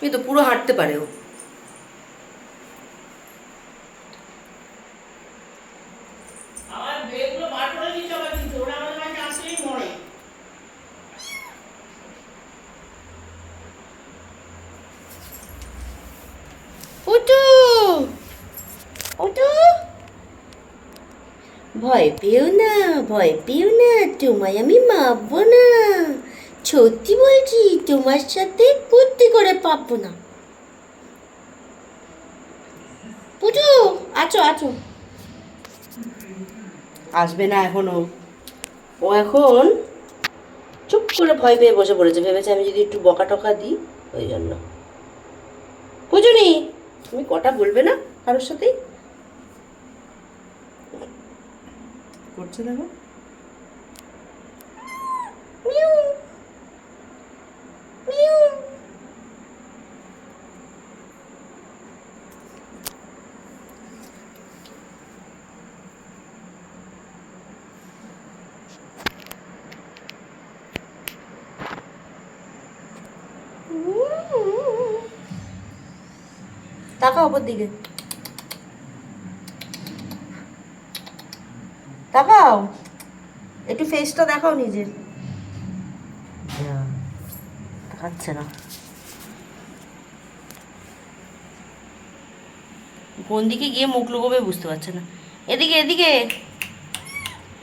এই তো পুরো হাঁটতে পারে ও। পুটু, পুটু, ভয় পেও না, ভয় পেও না, তোমায় আমি মারবো না। সত্যি বলছি, তোমার সাথে কুস্তি করে পাবো না। পুটু, আছো আছো। আসবে না এখনো। ও এখন চুপ করে ভয় পেয়ে বসে পড়েছে, ভেবেছে আমি যদি একটু বকা টকা দিই ওই জন্য। পুজুনি, তুমি কটা বলবে না কারোর সাথেই? করছে দেখো। Mu, mu. তাকাও ওপর দিকে, তাকাও, একটু ফেসটা দেখাও নিজের। দেখাচ্ছে না। কোন দিকে গিয়ে মুখ লুকোবে বুঝতে পারছে না। এদিকে এদিকে।